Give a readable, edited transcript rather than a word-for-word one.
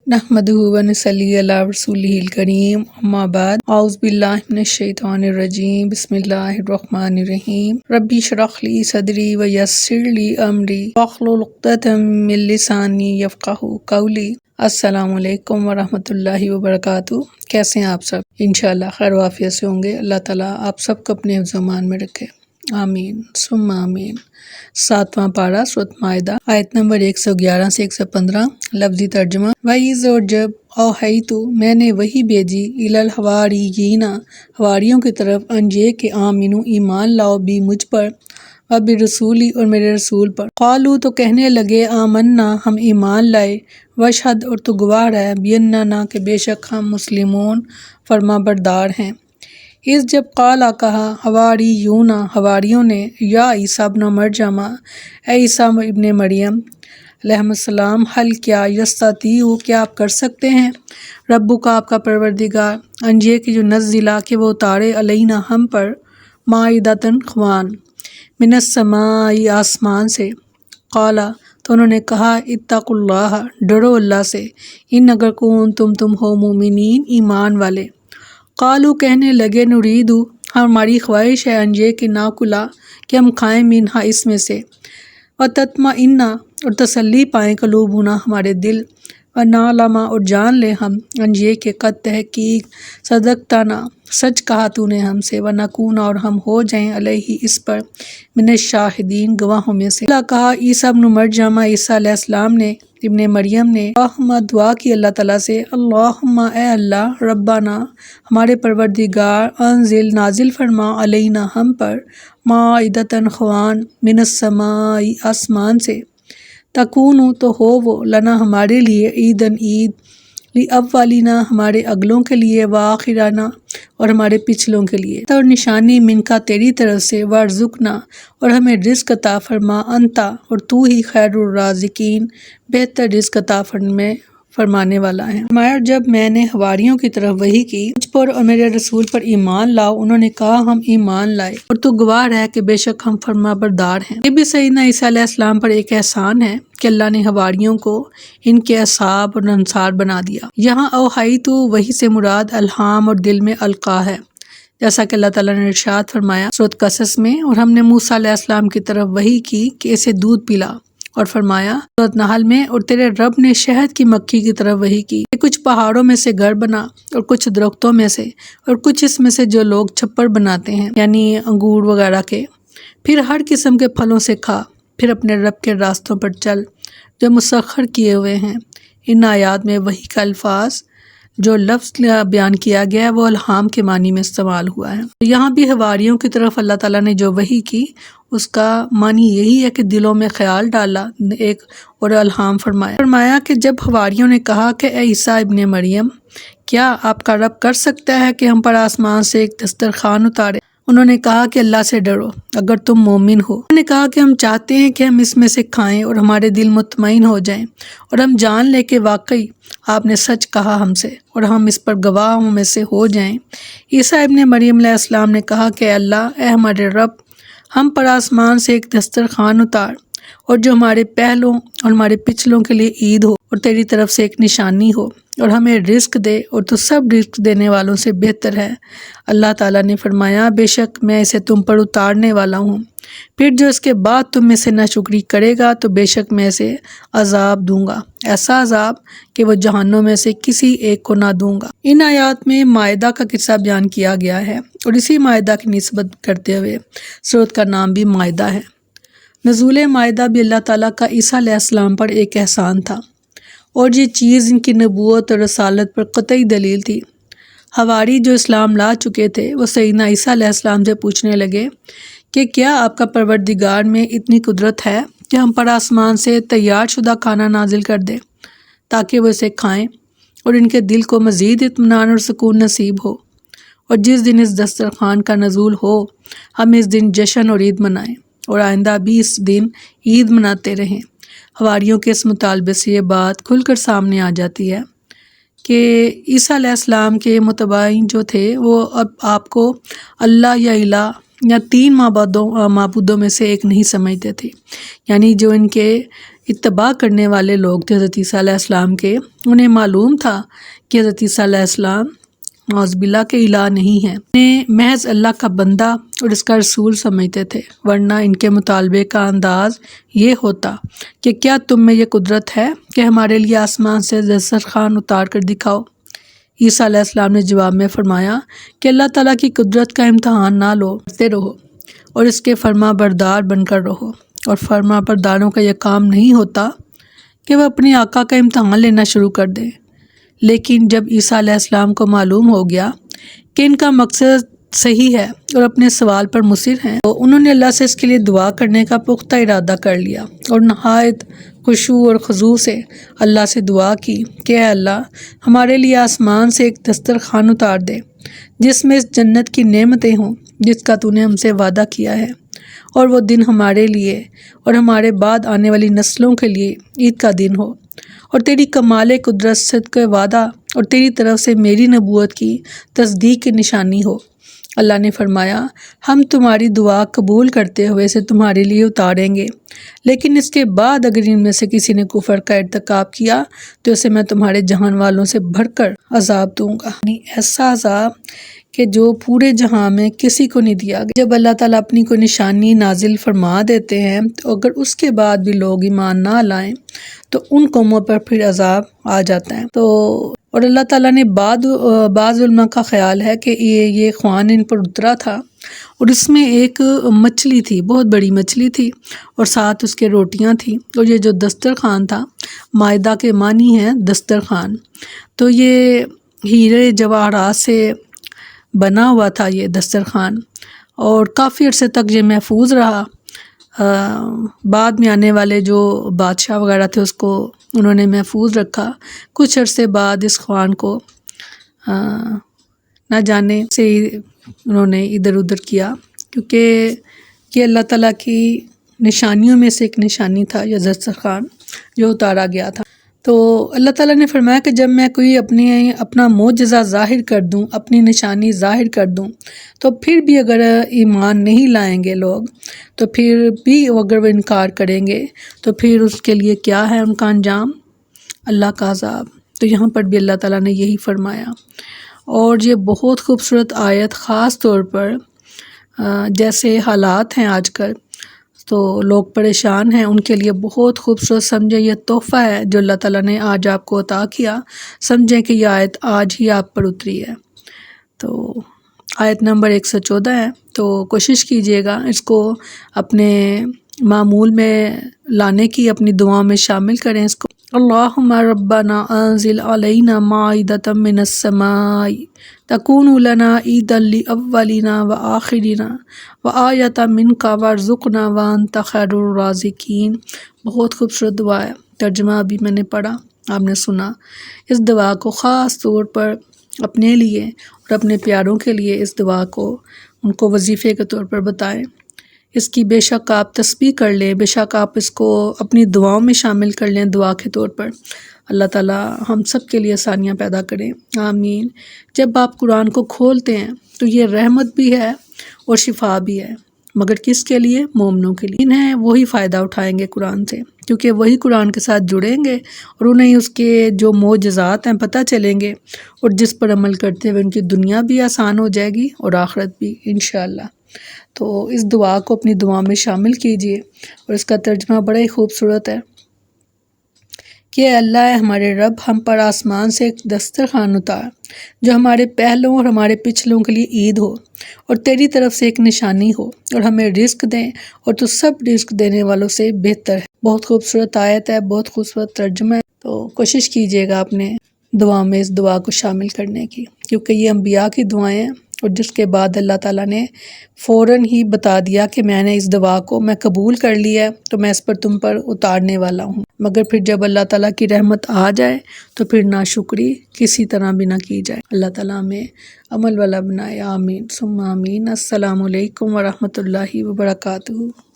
नहमदुहु व नसल्ली अला रसूलिहिल करीम अम्मा बाद औज़ु बिल्लाहि मिनश शैतानिर रजीम बिस्मिल्लाहिर्रहमानिर्रहीम रब्बी इश्रह ली सदरी व यस्सिर ली अमरी वहलुल उक़दतम मिन लिसानी यफ़क़हू क़ौली। अस्सलामु अलैकुम व रहमतुल्लाहि व बरकातुहू। कैसे हैं आप सब? इंशाअल्लाह खैर व आफियत से होंगे। अल्लाह ताला आप सबको अपने हिफ्ज़-ओ-अमान में रखे, आमीन सुम्मा आमीन। 7वां पारा सूरत माइदा आयत नंबर 111 से 115। लफ्ज़ी तर्जुमा वईज़ और जब औहैतु मैंने वही भेजी इलल हवारियीना हवारियों की तरफ अंजे के आमिनु ईमान लाओ भी मुझ पर व भी रसूली और मेरे रसूल पर। क़ालू तो कहने लगे आमन्ना हम ईमान लाए वशहद और तो गवाह रहे बिअन्नना के बेशक हम मुस्लिमून फरमाबरदार हैं। इस जब काला कहा हवारियूना हवारियों ने या ईसा इब्न मरयम ए ईसा इब्न मरियम अलैहिस्सलाम हल क्या यस्ततीउ क्या आप कर सकते हैं रब्बु का आपका परवरदिगार अंजे की जो नज़िला के वो उतारे अलैना हम पर माइदतन ख़वान मिनस समाई आसमान से। काला तो उन्होंने कहा इत्तक़ुल्लाह डरो अल्लाह से इन अगर कौन तुम हो मुमिनीन ईमान वाले। कालू कहने लगे नुरीदु हमारी ख्वाहिश है अंजे कि नाकुला कि हम खाएं मिन्हा इसमें से व तत्मा इन्ना और तसल्ली पाएँ कलूबुना हमारे दिल व नालमा और जान ले हम अंजे के कद तहकीक सदकताना सच कहा तूने हमसे व नकून और हम हो जाएं अलैहि इस पर मिन शाहिदीन गवाहों में से। अल्लाह कहा ईसा इब्न मरयम ईसा अलैहिस्सलाम ने इब्ने मरियम ने अल्लाहुम्मा दुआ की अल्लाह ताला से अल्लाहुम्मा ए अल्लाह रब्बाना हमारे परवरदिगार अंजिल नाजिल फरमा अलैना हम पर माइदतन ख़वान मिनस समाई आसमान से तकूनु तो हो वो लना हमारे लिए ईदन ईद ली अव्वलिना हमारे अगलों के लिए व आखिराना और हमारे पिछलों के लिए और निशानी मिनका तेरी तरफ से वर्जुकना और हमें रिज़्क़ अता फरमा अंता और तू ही खैरुर राज़िकीन बेहतर रिज़्क़ अता फरमाने वाला है। और जब मैंने हवारियों की तरफ वही की मुझ पर और मेरे रसूल पर ईमान लाओ उन्होंने कहा हम ईमान लाए और तू गवाह है कि बेशक हम फरमाबरदार हैं। ये भी सैयदना ईसा अलैहिस्सलाम पर एक एहसान है कि अल्लाह ने हवारियों को इनके असहाब और अंसार बना दिया। यहाँ औहाई तो वही से मुराद अल्हाम और दिल में अलका है, जैसा कि अल्लाह ताला ने इरशाद फरमाया सूरत कसस में और हमने मूसा अलैहिस्सलाम की तरफ वही की कि इसे दूध पिला और फरमाया सूरत नहल में और तेरे रब ने शहद की मक्खी की तरफ वही की कुछ पहाड़ों में से घर बना और कुछ दरख्तों में से और कुछ इसमें से जो लोग छप्पर बनाते हैं यानी अंगूर वगैरह के, फिर हर किस्म के फलों से खा, फिर अपने रब के रास्तों पर चल जो मुसख्खर किए हुए हैं। इन आयात में वही का अल्फाज जो लफ्ज़ बयान किया गया है वो अल्हाम के मानी में इस्तेमाल हुआ है। यहाँ भी हवारियों की तरफ अल्लाह ताला ने जो वही की उसका मानी यही है कि दिलों में ख्याल डाला एक और अल्हाम फरमाया कि जब हवारियों ने कहा कि ए ईसा इब्ने मरियम क्या आपका रब कर सकता है कि हम पर आसमान से एक दस्तरखान उतारे। उन्होंने कहा कि अल्लाह से डरो अगर तुम मोमिन हो। उन्होंने कहा कि हम चाहते हैं कि हम इसमें से खाएं और हमारे दिल मुतमईन हो जाएं और हम जान लें कि वाकई आपने सच कहा हमसे और हम इस पर गवाहों में से हो जाएं। ईसा इब्ने मरियम अलैहिस्सलाम ने कहा कि अल्लाह ए हमारे रब हम पर आसमान से एक दस्तरखान उतार और जो हमारे पहलों और हमारे पिछलों के लिए ईद हो और तेरी तरफ से एक निशानी हो और हमें रिज़्क़ दे और तो सब रिज़्क़ देने वालों से बेहतर है। अल्लाह ताला ने फरमाया बेशक मैं इसे तुम पर उतारने वाला हूँ, फिर जो इसके बाद तुम में से नाशुक्री करेगा तो बेशक मैं इसे अजाब दूंगा, ऐसा अजाब कि वो जहन्नुम में से किसी एक को ना दूंगा। इन आयात में मायदा का किस्सा बयान किया गया है और इसी मायदा की निस्बत करते हुए सूरत का नाम भी मायदा है। नज़ूल मायदा भी अल्लाह ताला का ईसा अलैहिस्सलाम पर एक एहसान था और ये चीज़ इनकी नबूवत और रसालत पर कतई दलील थी। हवारी जो इस्लाम ला चुके थे वो सैयदना ईसा अलैहिस्सलाम से पूछने लगे कि क्या आपका परवरदिगार में इतनी कुदरत है कि हम पर आसमान से तैयार शुदा खाना नाजिल कर दे ताकि वो इसे खाएं और इनके दिल को मज़ीद इत्मीनान और सुकून नसीब हो और जिस दिन इस दस्तरखान का नज़ूल हो हम इस दिन जश्न और ईद मनाएं और आइंदा भी इस दिन ईद मनाते रहें। हवारियों के इस मुतालबे से ये बात खुलकर सामने आ जाती है कि ईसा अलैहिस्सलाम के मुतबाइन जो थे वो अब आपको अल्लाह या इलाह या तीन माबूदों में से एक नहीं समझते थे, यानी जो इनके اتباع کرنے والے لوگ تھے حضرت عیسیٰ علیہ السلام کے، انہیں معلوم تھا کہ حضرت عیسیٰ علیہ السلام نعوذ باللہ کے الہ نہیں ہیں، انہیں محض اللہ کا بندہ اور اس کا رسول سمجھتے تھے، ورنہ ان کے مطالبے کا انداز یہ ہوتا کہ کیا تم میں یہ قدرت ہے کہ ہمارے لیے آسمان سے دسترخوان اتار کر دکھاؤ۔ عیسیٰ علیہ السلام نے جواب میں فرمایا کہ اللہ تعالیٰ کی قدرت کا امتحان نہ لو، کرتے رہو اور اس کے فرما بردار بن کر رہو، اور فرما برداروں کا یہ کام نہیں ہوتا کہ وہ اپنے آقا کا امتحان لینا شروع کر دیں۔ لیکن جب عیسیٰ علیہ السلام کو معلوم ہو گیا کہ ان کا مقصد صحیح ہے اور اپنے سوال پر مصر ہیں، تو انہوں نے اللہ سے اس کے لیے دعا کرنے کا پختہ ارادہ کر لیا اور نہایت خشوع اور خضوع سے اللہ سے دعا کی کہ اے اللہ، ہمارے لیے آسمان سے ایک دسترخوان اتار دے جس میں اس جنت کی نعمتیں ہوں جس کا تو نے ہم سے وعدہ کیا ہے، اور وہ دن ہمارے لیے اور ہمارے بعد آنے والی نسلوں کے لیے عید کا دن ہو، اور تیری کمال قدرت صدق وعدہ اور تیری طرف سے میری نبوت کی تصدیق کی نشانی ہو۔ اللہ نے فرمایا، ہم تمہاری دعا قبول کرتے ہوئے اسے تمہارے لیے اتاریں گے، لیکن اس کے بعد اگر ان میں سے کسی نے کفر کا ارتکاب کیا تو اسے میں تمہارے جہان والوں سے بڑھ کر عذاب دوں گا، یعنی ایسا عذاب کہ جو پورے جہاں میں کسی کو نہیں دیا گیا۔ جب اللہ تعالیٰ اپنی کوئی نشانی نازل فرما دیتے ہیں تو اگر اس کے بعد بھی لوگ ایمان نہ لائیں تو ان قوموں پر پھر عذاب آ جاتا ہے۔ اور اللہ تعالیٰ نے بعض علماء کا خیال ہے کہ یہ خوان ان پر اترا تھا، اور اس میں ایک مچھلی تھی، بہت بڑی مچھلی تھی، اور ساتھ اس کے روٹیاں تھیں، اور یہ جو دسترخوان تھا، مائدہ کے معنی ہے دسترخوان، تو یہ ہیرے جواہرات سے بنا ہوا تھا یہ دسترخوان، اور کافی عرصے تک یہ محفوظ رہا۔ بعد میں آنے والے جو بادشاہ وغیرہ تھے اس کو انہوں نے محفوظ رکھا۔ کچھ عرصے بعد اس خوان کو نہ جانے سے انہوں نے ادھر ادھر کیا، کیونکہ یہ اللہ تعالیٰ کی نشانیوں میں سے ایک نشانی تھا یہ دسترخوان جو اتارا گیا تھا۔ تو اللہ تعالیٰ نے فرمایا کہ جب میں کوئی اپنا معجزہ ظاہر کر دوں، اپنی نشانی ظاہر کر دوں، تو پھر بھی اگر ایمان نہیں لائیں گے لوگ، تو پھر بھی اگر وہ انکار کریں گے تو پھر اس کے لیے کیا ہے ان کا انجام؟ اللہ کا عذاب۔ تو یہاں پر بھی اللہ تعالیٰ نے یہی فرمایا، اور یہ بہت خوبصورت آیت خاص طور پر جیسے حالات ہیں آج کل تو لوگ پریشان ہیں، ان کے لیے بہت خوبصورت سمجھیں، یہ تحفہ ہے جو اللہ تعالیٰ نے آج آپ کو عطا کیا۔ سمجھیں کہ یہ آیت آج ہی آپ پر اتری ہے۔ تو آیت نمبر 114 ہے، تو کوشش کیجئے گا اس کو اپنے معمول میں لانے کی، اپنی دعاؤں میں شامل کریں اس کو۔ اللہم ربنا انزل علینا مائدۃ من السماء تکون لنا عیدا لاولنا وآخرنا وآیۃ منک وارزقنا وانت خیر الرازقین۔ بہت خوبصورت دعا ہے، ترجمہ ابھی میں نے پڑھا، آپ نے سنا۔ اس دعا کو خاص طور پر اپنے لیے اور اپنے پیاروں کے لیے اس دعا کو ان کو وظیفے کے طور پر بتائیں۔ اس کی بے شک آپ تسبیح کر لیں، بے شک آپ اس کو اپنی دعاؤں میں شامل کر لیں دعا کے طور پر۔ اللہ تعالیٰ ہم سب کے لیے آسانیاں پیدا کریں، آمین۔ جب آپ قرآن کو کھولتے ہیں تو یہ رحمت بھی ہے اور شفا بھی ہے، مگر کس کے لیے؟ مومنوں کے لیے۔ انہیں وہی فائدہ اٹھائیں گے قرآن سے، کیونکہ وہی قرآن کے ساتھ جڑیں گے اور انہیں اس کے جو معجزات ہیں پتہ چلیں گے، اور جس پر عمل کرتے ہوئے ان کی دنیا بھی آسان ہو جائے گی اور آخرت بھی انشاءاللہ۔ تو اس دعا کو اپنی دعا میں شامل کیجئے، اور اس کا ترجمہ بڑا ہی خوبصورت ہے کہ اے اللہ، ہمارے رب، ہم پر آسمان سے ایک دسترخوان اتار جو ہمارے پہلوں اور ہمارے پچھلوں کے لیے عید ہو، اور تیری طرف سے ایک نشانی ہو، اور ہمیں رزق دیں، اور تو سب رزق دینے والوں سے بہتر ہے۔ بہت خوبصورت آیت ہے، بہت خوبصورت ترجمہ ہے، تو کوشش کیجئے گا اپنے دعا میں اس دعا کو شامل کرنے کی، کیونکہ یہ انبیاء کی دعائیں ہیں، اور جس کے بعد اللہ تعالیٰ نے فوراً ہی بتا دیا کہ میں نے اس دعا کو میں قبول کر لیا ہے، تو میں اس پر تم پر اتارنے والا ہوں۔ مگر پھر جب اللہ تعالیٰ کی رحمت آ جائے تو پھر ناشکری کسی طرح بھی نہ کی جائے۔ اللہ تعالیٰ ہمیں عمل والا بنائے، آمین ثم آمین۔ السلام علیکم ورحمۃ اللہ وبرکاتہ۔